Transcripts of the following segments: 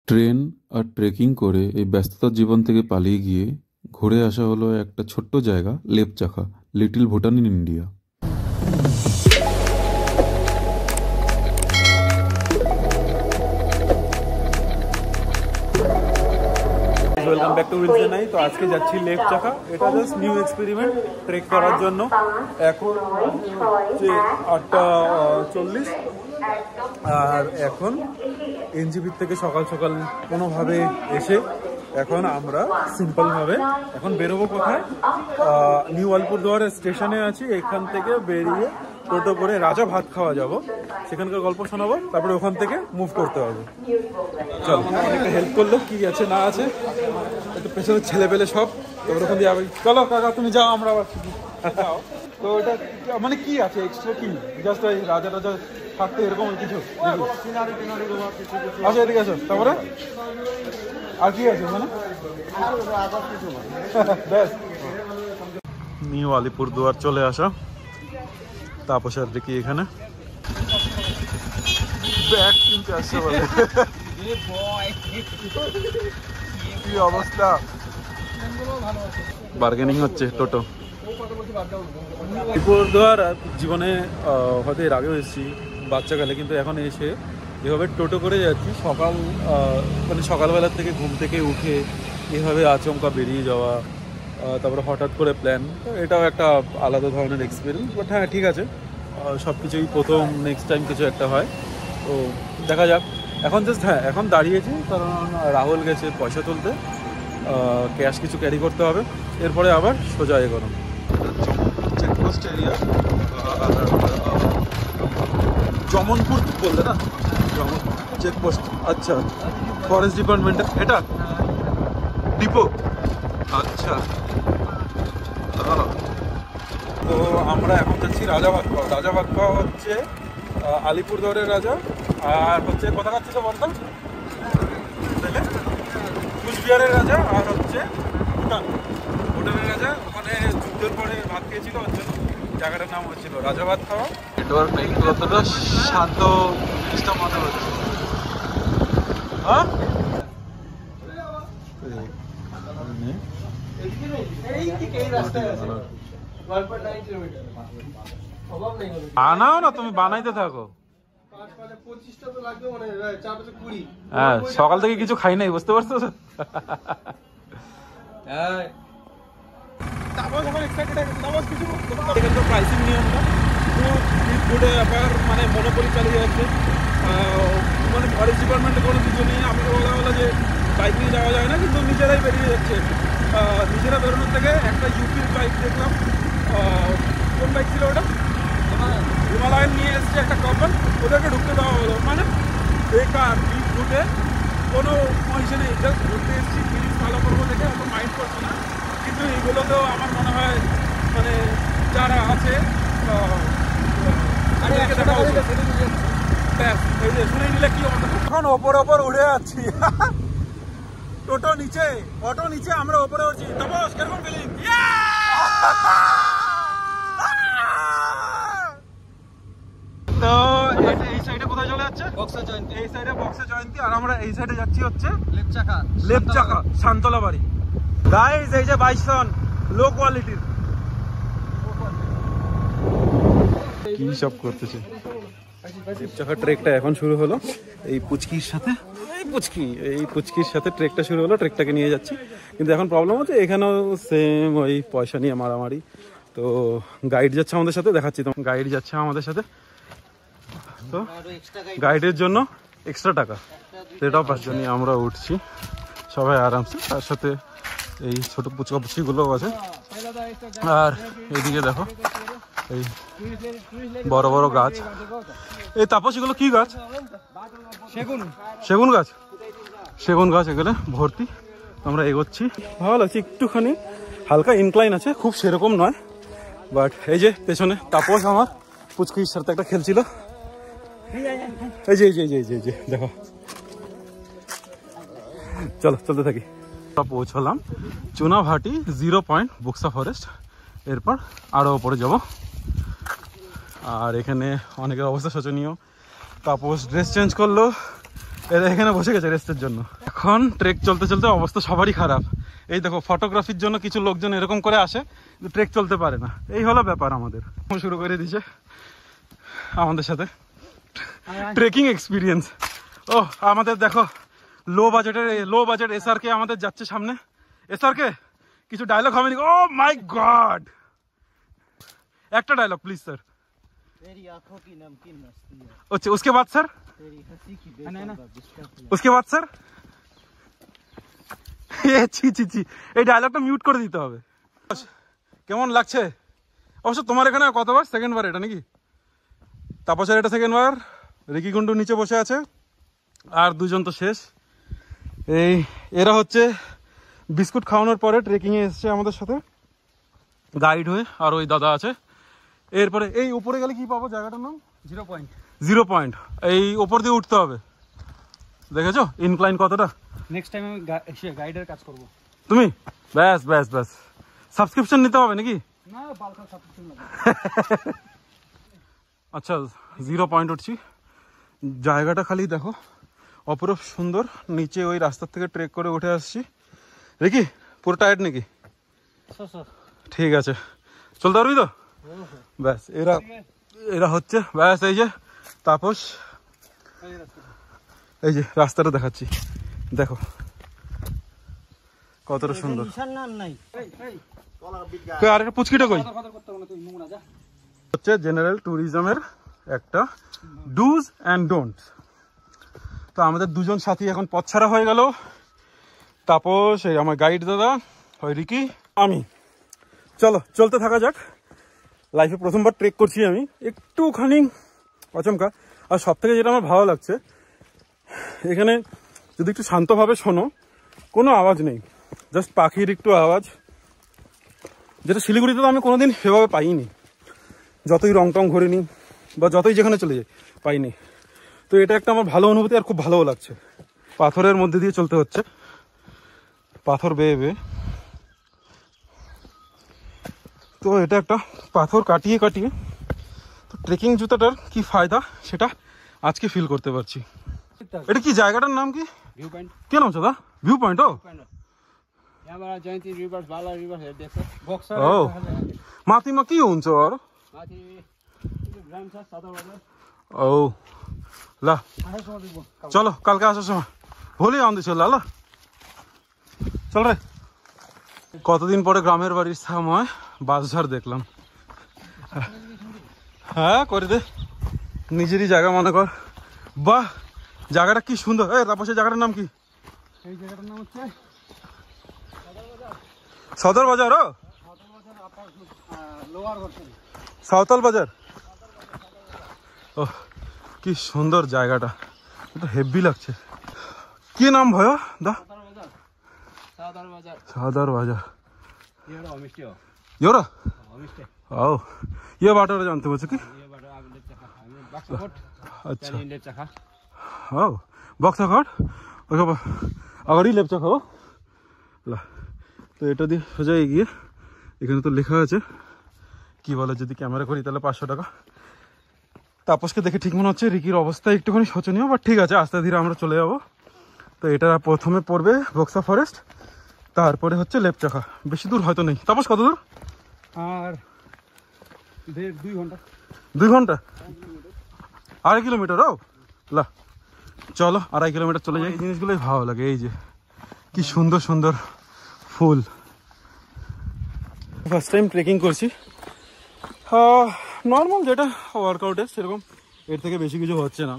Train আর trekking করে এই ব্যস্ততার জীবন থেকে পালিয়ে গিয়ে ঘুরে আসা হলো একটা ছোট্ট জায়গা, Lepchakha, little Bhutan in India. Welcome back to উইলস নাই। তো আজকে যাচ্ছি লেপচাখা। এটা জাস্ট নিউ এক্সপেরিমেন্ট ট্রেক করার জন্য। এখন হচ্ছে 8:40 আর এখন এনজিপির থেকে সকাল সকাল কোনোভাবে এসে এখন আমরা সিম্পলভাবে এখন বেরোবো কোথায়, নিউ আলিপুরদুয়ারের স্টেশনে আছি। এখান থেকে বেরিয়ে টোটো করে রাজা ভাত খাওয়া যাব, সেখানকার গল্প শোনাবো, তারপরে ওখান থেকে মুভ করতে হবে। চল, একটা হেল্প করলো কি আছে না আছে, একটু পেছনে ছেলে পেলে সব, তারপরে ওখান দিয়ে চলো কাকা তুমি যাও, আমরা আবার যাও। তো এটা মানে কি আছে এক্সট্রা, কি জাস্ট ওই রাজা রাজা থাকতে এরকম কিছু? আচ্ছা এদিকে আসো, তারপরে আর কি আছে মানে? নিউ আলিপুরদুয়ার চলে আসা। তাপসার দেখি এখানে ব্যাগ কিনতে আসছে বলে, কি অবস্থা, বার্গেনিং হচ্ছে টোটো। আলিপুরদুয়ার জীবনে হয়তো এর আগেও এসেছি বাচ্চাকালে, কিন্তু এখন এসে এভাবে টোটো করে যাচ্ছি। মানে সকালবেলার থেকে ঘুম থেকে উঠে এভাবে আচমকা বেরিয়ে যাওয়া, তারপরে হঠাৎ করে প্ল্যান, এটাও একটা আলাদা ধরনের এক্সপিরিয়েন্স। বাট হ্যাঁ ঠিক আছে, সব কিছুই প্রথম, নেক্সট টাইম কিছু একটা হয়, তো দেখা যাক। এখন জাস্ট হ্যাঁ এখন দাঁড়িয়েছি কারণ রাহুল গেছে পয়সা তুলতে, ক্যাশ কিছু ক্যারি করতে হবে, এরপরে আবার সোজা এগোনো। চেকপোস্ট এরিয়া, জমনপুর বললে না, চেকপোস্ট। আচ্ছা, ফরেস্ট ডিপার্টমেন্টের এটা ডিপো। আচ্ছা, তো আমরা এখন যাচ্ছি রাজা ভাত খাওয়া। রাজা ভাত খাওয়া হচ্ছে আলিপুরদুয়ারের রাজা, আর হচ্ছে কোথা খাচ্ছে সব বলতাম, কুচবিহারের রাজা, আর হচ্ছে ভুটানের রাজা। ওখানে যুদ্ধের পরে ভাত খেয়েছিল, ওর জন্য জায়গাটার নাম হচ্ছিল রাজা ভাত খাওয়া। নেটওয়ার্ক নেই, কতটা শান্ত জিনিসটা মনে হচ্ছে। হ্যাঁ বানাও না, তুমি বানাইতে থাকো। হ্যাঁ, সকাল থেকে কিছু খাই নাই, বুঝতে পারছো? প্রাইসিং নিয়মটা ফুডে ব্যাপার, মানে মনোপলি চালিয়ে যাচ্ছে। মানে ফরেস্ট ডিপার্টমেন্টে কোনো কিছু নেই, আমাকে বলা হলো যে বাইক নিয়ে যাওয়া যায় না, কিন্তু নিজেরাই বেরিয়ে যাচ্ছে। নিজেরা বেরোনোর থেকে একটা ইউপির বাইক দেখলাম, কোন বাইক ছিল ওটা, হিমালয়ান নিয়ে এসছে একটা কাপল, ওদেরকে ঢুকতে দেওয়া হলো। মানে বেকার বিচ ঘুটে কোনো পয়সা নেই, জাস্ট ঘুরতে এসেছি, ফিলিংস ভালো করবো দেখে অত মাইন্ড করছি না। কিন্তু এইগুলোতেও আমার মনে হয় মানে যারা আছে শুনে নিলে কি হবে। এখন ওপর উড়ে যাচ্ছি, টোটো নিচে, অটো নিচে, আমরা ওপরে উঠছি। তাপস কিরকম ফিলিং? তো এই সাইডে কোথায় চলে যাচ্ছে? বক্সা জয়ন্তী। এই সাইডে বক্সা জয়ন্তী, আর আমরা এই সাইডে যাচ্ছি হচ্ছে লেপচাখা শান্তলা বাড়ি। গাইস এই যে বাইসন লো কোয়ালিটির, কি সব করতেছে। লেপচাখা ট্রেকটা এখন শুরু হলো এই পুচকির সাথে, এই পুচকির সাথে ট্রেকটা শুরু হলো। ট্রেকটাকে নিয়ে যাচ্ছি, কিন্তু এখন প্রবলেম হচ্ছে এখানেও সেম ওই পয়সা নিয়ে মারামারি। তো গাইড যাচ্ছে আমাদের সাথে, দেখাচ্ছি তো, গাইড যাচ্ছে আমাদের সাথে। তো গাইডের জন্য এক্সট্রা টাকা, সেটাও 5 জন নিয়ে আমরা উঠছি সবাই আরামসে। তার সাথে এই ছোট পুচকা পুচকিগুলোও আছে। আর এইদিকে দেখো এই বড় বড় গাছ। এই তাপস এগুলো কি গাছ? সেগুন গাছ। সেগুন গাছ এগুলো ভর্তি। আমরা এগোচ্ছি, ভালো লাগছে। একটুখানি হালকা ইনক্লাইন আছে, খুব সেরকম নয়। বাট এই যে পেছনে তাপস আমার পুচকির সাথে একটা খেলছিল। এই যে দেখো, চলো চলতে থাকি। পৌঁছলাম চুনাভাটি 0 পয়েন্ট বুকসা ফরেস্ট। এরপর আরো উপরে যাব। আর এখানে অনেকের অবস্থা শোচনীয়। তাপস ড্রেস চেঞ্জ করলো, এরা এখানে বসে গেছে রেস্টের জন্য। এখন ট্রেক চলতে চলতে অবস্থা সবারই খারাপ। এই দেখো ফটোগ্রাফির জন্য কিছু লোকজন এরকম করে আসে, ট্রেক চলতে পারে না। এই হলো ব্যাপার আমাদের। শুরু করে দিয়েছে আমাদের সাথে ট্রেকিং এক্সপিরিয়েন্স। ও আমাদের দেখো লো বাজেট এসআরকে আমাদের যাচ্ছে সামনে। এসআরকে কিছু ডায়লগ হবে নাকি? ও মাই গড, একটা ডায়লগ প্লিজ স্যার। अच्छा उसके बाद सर, उसके बाद सर এই ডায়লগটা মিউট করে দিতে হবে। কেমন লাগছে? অবশ্য তোমার এখানে কতবার? সেকেন্ড বার এটা নাকি? তাপসের এটা সেকেন্ড বার। রিকি কুন্ডু নিচে বসে আছে, আর দুজন তো শেষ। এই এরা হচ্ছে বিস্কুট খাওয়ানোর পরে ট্রেকিংয়ে এসছে আমাদের সাথে গাইড হয়ে। আর ওই দাদা আছে। এরপরে এই উপরে গেলে কি পাবো? জায়গাটার নাম 0 পয়েন্ট। এই উপর দিয়ে উঠতে হবে, দেখেছো ইনক্লাইন কতটা। নেক্সট টাইম আমি গাইডের কাজ করব। তুমি ব্যাস ব্যাস ব্যাস, সাবস্ক্রিপশন নিতে হবে নাকি? না, বালকা সাবস্ক্রিপশন লাগবে। আচ্ছা 0 পয়েন্ট উঠছি। জায়গাটা খালি দেখো, অপরূপ সুন্দর। নিচে ওই রাস্তার থেকে ট্রেক করে উঠে আসছি। দেখি পুরো টায়ার্ড নাকি? ঠিক আছে, চলতে পারবি তো? ব্যাস এরা হচ্ছে ব্যাস। এই যে তাপস, এই যে রাস্তাটা দেখাচ্ছি, দেখো কতটা সুন্দর। আর একটা পুচকিটা কই? হচ্ছে জেনারেল ট্যুরিজমের একটা ডুজ অ্যান্ড ডোন্টস। তো আমাদের দুজন সাথী এখন পথ ছাড়া হয়ে গেল। তাপস, এই আমার গাইড দাদা, হয় রিকি, আমি। চলো চলতে থাকা যাক। লাইফে প্রথমবার ট্রেক করছি আমি, একটুখানি আচমকা। আর সব থেকে যেটা আমার ভালো লাগছে, এখানে যদি একটু শান্তভাবে শোনো, কোনো আওয়াজ নেই, জাস্ট পাখির একটু আওয়াজ, যেটা শিলিগুড়িতে তো আমি কোনোদিন সেভাবে পাইনি। যতই রং টং ঘুরে নিই বা যতই যেখানে চলে যাই পাইনি। তো এটা একটা আমার ভালো অনুভূতি, আর খুব ভালোও লাগছে। পাথরের মধ্যে দিয়ে চলতে হচ্ছে, পাথর বেয়ে বেয়ে। তো এটা একটা পাথর কাটিয়ে কাটিয়ে। তো ট্রেকিং জুতাটার কি ফায়দা সেটা আজকে ফিল করতে পারছি। এটা কি জায়গাটার নাম কি? View point. কে নাম দাদা? View point. ও यहाँबाट जयन्ती रिभर, बाला रिभर हेर्दैछ। बक्सर ও माथिमा के हुन्छ अरू? माथि ग्राम छ सदर बजार। ও ल चलो কালকে আসার সময়, ভোলি আনতেছ ল। চল রে। কতদিন পরে গ্রামের বাড়ির সময় বাঁশঝাড় দেখলাম। হ্যাঁ করে দে, নিজেরই জায়গা মনে কর। বাহ, জায়গাটা কি সুন্দর। এই তারপর জায়গাটার নাম কি? এই জায়গাটার নাম হচ্ছে সদর বাজার। ও সাঁওতাল বাজার। ও কি সুন্দর জায়গাটা, এটা হেভি লাগছে। কি নাম भयो दा? सदर बजार। सदर बाजार। यो एउटा होमस्टे हो। यो र? होमस्टे। औ यो बाटो जान्थ्यो म चाहिँ कि? यो बाटो अब लेप्चाखा, हामी बाक्साकोट। अच्छा त्यहाँदेखि लेप्चाखा। औ बक्साकोट अगाडि लेप्चाखा हो। ल তো এটা দিয়ে সোজা এগিয়ে, এখানে তো লেখা আছে কি বলে, যদি ক্যামেরা করি তাহলে 500 টাকা। তাপসকে দেখে ঠিক মনে হচ্ছে রিকির অবস্থা একটুখানি শোচনীয়, বাট ঠিক আছে, আস্তে ধীরে আমরা চলে যাবো। তো এটা প্রথমে পড়বে বক্সা ফরেস্ট, তারপরে হচ্ছে লেপচাখা। বেশি দূর হয়তো নেই। তাপস কত দূর? আর 2 ঘন্টা। 2 ঘন্টা? 2.5 কিলোমিটার। ও লা চলো 2.5 কিলোমিটার চলে যাই। জিনিসগুলোই ভালো লাগে, এই যে কি সুন্দর সুন্দর ফুল। ফার্স্ট টাইম ট্রেকিং করছি। নর্মাল যেটা ওয়ার্কআউটে সেরকম, এর থেকে বেশি কিছু হচ্ছে না,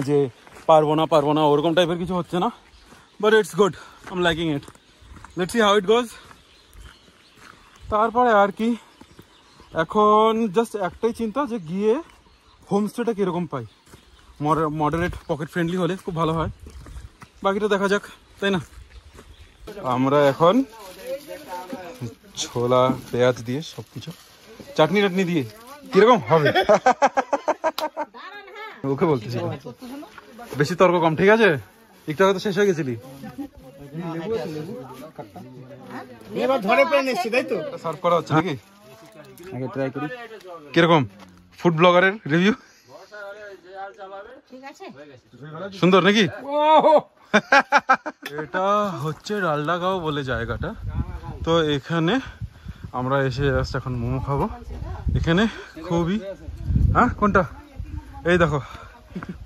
যে পারবো না ওরকম টাইপের কিছু হচ্ছে না। But it's good, I am liking it. Let's see how it goes. তারপরে আর কি, এখন জাস্ট একটাই চিন্তা যে গিয়ে হোমস্টেটা কীরকম পাই। মডারেট পকেট ফ্রেন্ডলি হলে খুব ভালো হয়। বাকিটা দেখা যাক, তাই না? আমরা এখন ছোলা পেঁয়াজ দিয়ে সবকিছু চাটনি টাটনি দিয়ে কিরকম হবে ওকে বলতেছি। বেশি তর্ক কম, ঠিক আছে? একটু আগে তো শেষ হয়ে গেছিলি। সার্ভ করা হচ্ছে নাকি? আগে ট্রাই করি কিরকম ফুড ব্লগারের রিভিউ। সুন্দর নাকি? এটা হচ্ছে ডালডা গাঁও বলে জায়গাটা। তো এখানে আমরা এসে জাস্ট এখন মোমো খাবো। এখানে খুবই, হ্যাঁ কোনটা, এই দেখো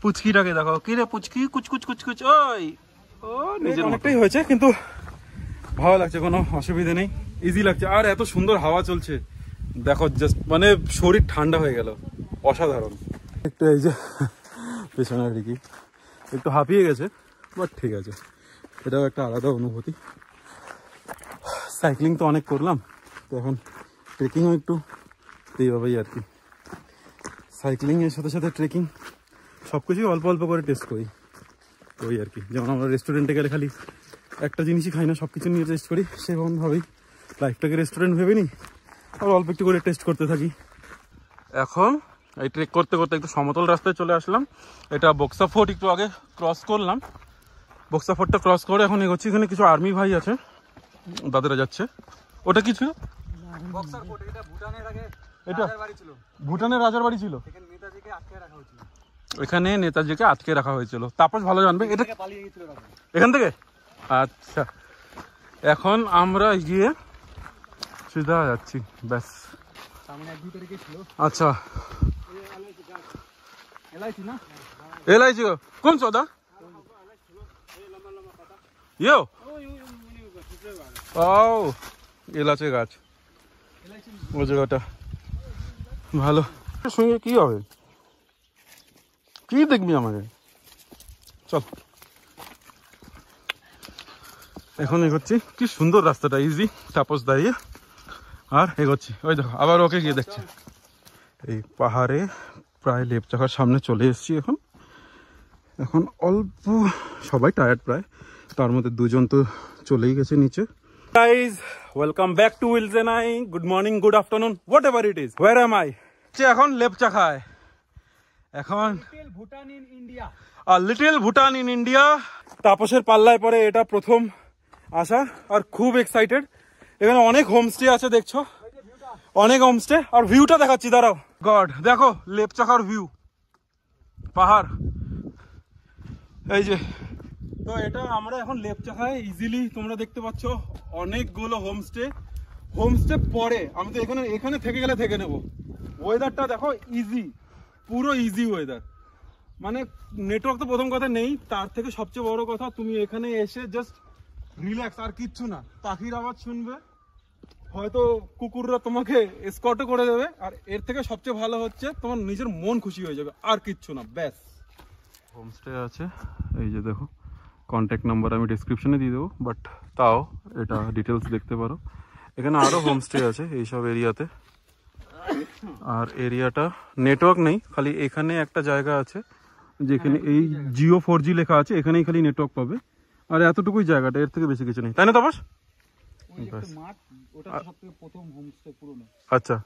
পুচকিটাকে দেখো, কি রে পুচকি, কুচকুচ কুচকুচ, ওই ও নিজের অনেকটাই হয়েছে, কিন্তু ভালো লাগছে, কোনো অসুবিধা নেই, ইজি লাগছে। আর এত সুন্দর হাওয়া চলছে দেখো, জাস্ট মানে শরীর ঠান্ডা হয়ে গেল, অসাধারণ। একটু এই যে পেছনে রিকি একটু হাঁপিয়ে গেছে, বাট ঠিক আছে, এটাও একটা আলাদা অনুভূতি। সাইক্লিং তো অনেক করলাম, তো এখন ট্রেকিংও একটু এইভাবেই আর কি। সাইক্লিংয়ের সাথে সাথে ট্রেকিং সব কিছুই অল্প অল্প করে টেস্ট করি, ওই আর কি। যেমন আমরা রেস্টুরেন্টে গেলে খালি একটা জিনিসই খাই না, সব কিছু নিয়ে টেস্ট করি, সেরকমভাবেই লাইফটাকে রেস্টুরেন্ট ভেবে নিই, আর অল্প একটু করে টেস্ট করতে থাকি। এখন এই ট্রেক করতে করতে একটু সমতল রাস্তায় চলে আসলাম। এটা বক্সা ফোর্ট একটু আগে ক্রস করলাম, বক্সা ফোর্টটা ক্রস করে এখন এগোচ্ছি। এখানে কিছু আর্মি ভাই আছে, দাদারা যাচ্ছে। ওটা কি ছিল? বক্সার ফোর্ট, এটা ভুটানের আগে এটা রাজার বাড়ি ছিল, ভুটানের রাজার বাড়ি ছিল, এখানে নেতাজিকে আটকে রাখা হয়েছিল। এখানে নেতাজিকে আটকে রাখা হয়েছিল। তাপস ভালো জানবে এটা পালিয়ে গিয়েছিল রাজা এখান থেকে। আচ্ছা, এখন আমরা গিয়ে সিধা যাচ্ছি, ব্যাস। সামনে 1-2 তারিখে ছিল আচ্ছা, এলআইসি না, এলআইসি কোন চৌদা ইয়ো ও এলাচে গাছ, ওই জায়গাটা ভালো। সঙ্গে কি হবে, কি দেখবি আমাকে, চল। এখন এগোচ্ছি, কি সুন্দর রাস্তাটা, ইজি, তাপস দাঁড়িয়ে আর এগোচ্ছি। ওই দেখো আবার ওকে গিয়ে দেখছি। এই পাহাড়ে প্রায় লেপচাকার সামনে চলে এসেছি। এখন অল্প সবাই টায়ার্ড প্রায়, তার মধ্যে দুজন তো চলেই গেছে নিচে। গাইস, ওয়েলকাম ব্যাক টু উইলজেনাই। Good morning, good afternoon, whatever it is, where am I. এখন লেপচাখায়, এখন Bhutan in India, little Bhutan in India. তাপসের পাল্লায় পরে এটা প্রথম আসা, আর খুব এক্সাইটেড। এখানে অনেক হোমস্টে আছে, দেখছো অনেক হোমস্টে। আর ভিউটা দেখাচ্ছি, দাঁড়াও। গড, দেখো লেপচাখার ভিউ, পাহাড়, এই যে। তো এটা আমরা এখন লেপচাখায় ইজিলি, তোমরা দেখতে পাচ্ছ অনেকগুলো হোমস্টে পরে। আমি তো এখানে থেকে গেলে থেকে নেবো। ওয়েদারটা দেখো, ইজি, পুরো ইজি ওয়েদার। মানে নেটওয়ার্ক তো প্রথম কথা নেই, তার থেকে সবচেয়ে বড় কথা তুমি এখানে এসে জাস্ট রিল্যাক্স, আর কিচ্ছু না। পাখির আওয়াজ শুনবে, হয়তো কুকুররা তোমাকে এসকর্টও করে দেবে, আর এর থেকে সবচেয়ে ভালো হচ্ছে তোমার নিজের মন খুশি হয়ে যাবে, আর কিচ্ছু না, ব্যাস। হোমস্টে আছে, এই যে দেখো, কন্ট্যাক্ট নাম্বার আমি ডিসক্রিপশনে দিয়ে দেবো, বাট তাও এটা ডিটেলস দেখতে পারো। এখানে আরও হোমস্টে আছে এইসব এরিয়াতে। আর এরিয়াটা নেটওয়ার্ক নেই, খালি এখানে একটা জায়গা আছে যেখানে এই জিও 4G লেখা আছে, এখানেই খালি নেটওয়ার্ক পাবে। আর এতটুকুই জায়গাটা, এর থেকে বেশি কিছু নেই, তাই না তাপস? মাঠ, ওটা সবথেকে প্রথম হোমস্টে পুরনো। আচ্ছা,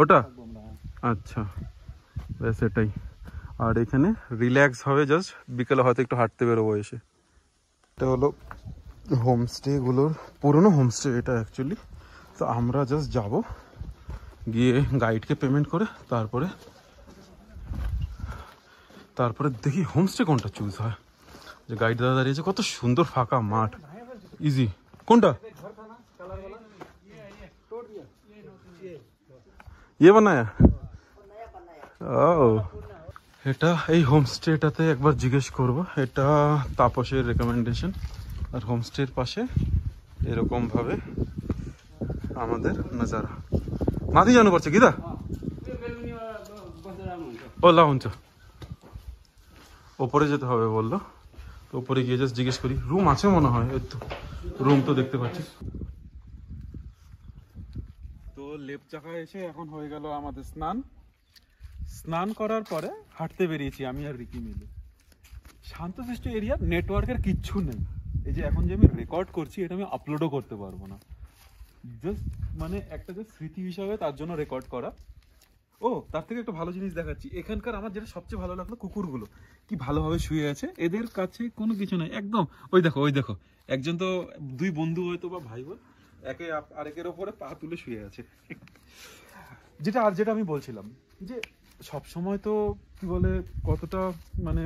ওটা আচ্ছা, ব্যাস এটাই। আর এখানে রিল্যাক্স হবে, জাস্ট বিকেলে হয়তো একটু হাঁটতে বেরোবো এসে। এটা হলো হোমস্টেগুলোর পুরনো হোমস্টে এটা অ্যাকচুয়ালি। তো আমরা জাস্ট যাব, গিয়ে গাইডকে পেমেন্ট করে তারপরে দেখি হোমস্টে কোনটা চুজ হয়। যে গাইড দাদা দাঁড়িয়েছে, কত সুন্দর ফাঁকা মাঠ, ইজি। কোনটা ইয়ে বানায়া? ও, এটা এই হোমস্টেটাতে একবার জিজ্ঞেস করব। এটা তাপসের রেকমেন্ডেশন। আর হোমস্টের পাশে এরকম ভাবে আমাদের নজারা মাদি জানু করছে কি দা ও লাউঞ্চ ওপরে যেতে হবে বললো। তো ওপরে গিয়ে জাস্ট জিজ্ঞেস করি, রুম আছে মনে হয়, এই তো রুম তো দেখতে পাচ্ছি। তো লেপচাখায় এসে এখন হয়ে গেল আমাদের স্নান করার পরে হাঁটতে বেরিয়েছি আমি আর রিকি মিলে। শান্তশিষ্ট এরিয়া, নেটওয়ার্কের কিচ্ছু নেই। এই যে এখন যে আমি রেকর্ড করছি, এটা আমি আপলোডও করতে পারবো না, জাস্ট মানে একটা যে স্মৃতি হিসাবে তার জন্য রেকর্ড করা। ও তার থেকে একটা ভালো জিনিস দেখাচ্ছি। এখানকার আমার যেটা সবচেয়ে ভালো লাগলো, কুকুরগুলো কি ভালোভাবে শুয়ে আছে, এদের কাছে কোনো কিছু নাই একদম। ওই দেখো একজন তো, দুই বন্ধু হয়তো বা ভাই বোন, একে আরেকের ওপরে পা তুলে শুয়ে আছে। যেটা আমি বলছিলাম যে সবসময় তো কি বলে কতটা মানে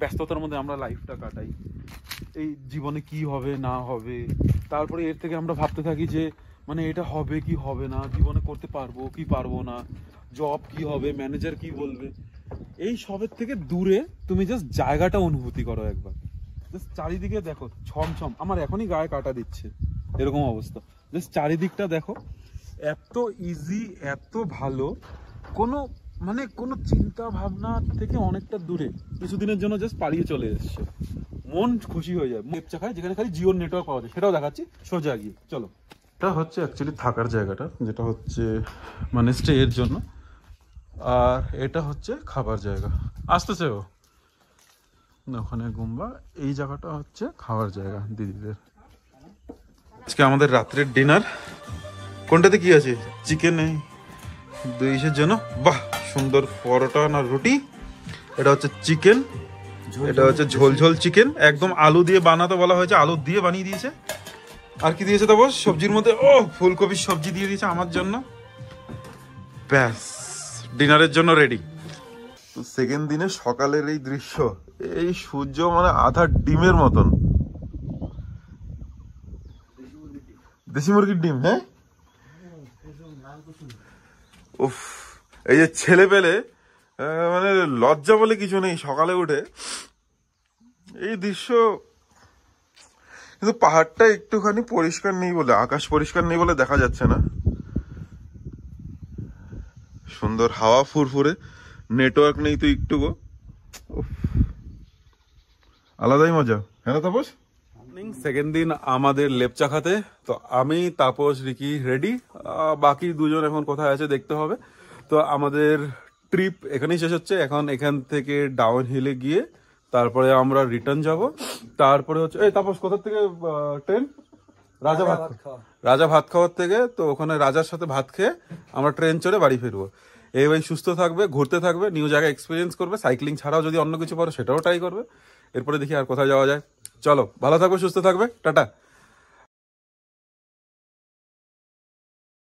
ব্যস্ততার মধ্যে আমরা লাইফটা কাটাই, এই জীবনে কি হবে না হবে, তারপরে এর থেকে আমরা ভাবতে থাকি যে মানে এটা হবে কি হবে না, জীবনে করতে পারবো কি পারবো না, জব কি হবে, ম্যানেজার কি বলবে, এই সবের থেকে দূরে তুমি জাস্ট জায়গাটা অনুভূতি করো একবার। জাস্ট চারিদিকে দেখো ছমছম, আমার এখনই গায়ে কাটা দিচ্ছে এরকম অবস্থা। জাস্ট চারিদিকটা দেখো, এত ইজি, এত ভালো, কোনো মানে কোনো চিন্তা ভাবনা থেকে অনেকটা দূরে, কিছুদিনের জন্য জাস্ট পালিয়ে চলে এসছে, মন খুশি হয়ে যায়। লেপ চাকায় যেখানে খালি জিওর নেটওয়ার্ক পাওয়া যায়, সেটাও দেখাচ্ছি সোজা গিয়ে। চলো, এটা হচ্ছে অ্যাকচুয়ালি থাকার জায়গাটা, যেটা হচ্ছে মানে স্টে এর জন্য, আর এটা হচ্ছে খাবার জায়গা। আসতেছে ও না, ওখানে গুম্বা, এই জায়গাটা হচ্ছে খাওয়ার জায়গা দিদিদের। আজকে আমাদের রাত্রের ডিনার, কোনটাতে কি আছে, চিকেন ইসের জন্য, বাহ সুন্দর পরোটা না রুটি, এটা হচ্ছে চিকেন, এটা হচ্ছে ঝোল ঝোল চিকেন, একদম আলু দিয়ে বানাতে বলা হয়েছে, আলু দিয়ে বানিয়ে দিয়েছে। আর কি দিয়েছে তারপর সবজির মধ্যে, ও ফুলকপির সবজি দিয়ে দিয়েছে আমার জন্য, ব্যাস ডিনারের জন্য রেডি। তো সেকেন্ড দিনে সকালের এই দৃশ্য, এই সূর্য মানে আধা ডিমের মতন, দেশি মুরগির ডিম, হ্যাঁ উফ, এই যে ছেলে পেলে মানে লজ্জা বলে কিছু নেই, সকালে উঠে এই দৃশ্য। কিন্তু পাহাড়টা একটুখানি পরিষ্কার নেই বলে, আকাশ পরিষ্কার নেই বলে দেখা যাচ্ছে না। সুন্দর হাওয়া ফুরফুরে, নেটওয়ার্ক নেই তো একটুকু, আলাদাই মজা, হ্যাঁ তাপস? সেকেন্ড দিন আমাদের লেপচাখাতে, তো আমি তাপস রিকি রেডি, বাকি দুজন এখন কোথায় আছে দেখতে হবে। তো আমাদের ট্রিপ এখানেই শেষ হচ্ছে, এখন এখান থেকে ডাউন হিলে গিয়ে তারপরে আমরা রিটার্ন যাব। তারপরে হচ্ছে এই তাপস কোথা থেকে ট্রেন? রাজা ভাত খাওয়ার থেকে, তো ওখানে রাজার সাথে ভাত খেয়ে আমরা ট্রেন চড়ে বাড়ি ফিরবো। এই ভাই সুস্থ থাকবে, ঘুরতে থাকবে, নিউ জায়গায় এক্সপিরিয়েন্স করবে, সাইক্লিং ছাড়াও যদি অন্য কিছু পারো সেটাও ট্রাই করবে। এরপরে দেখি আর কোথায় যাওয়া যায়। চলো, ভালো থাকবে, সুস্থ থাকবে, টাটা।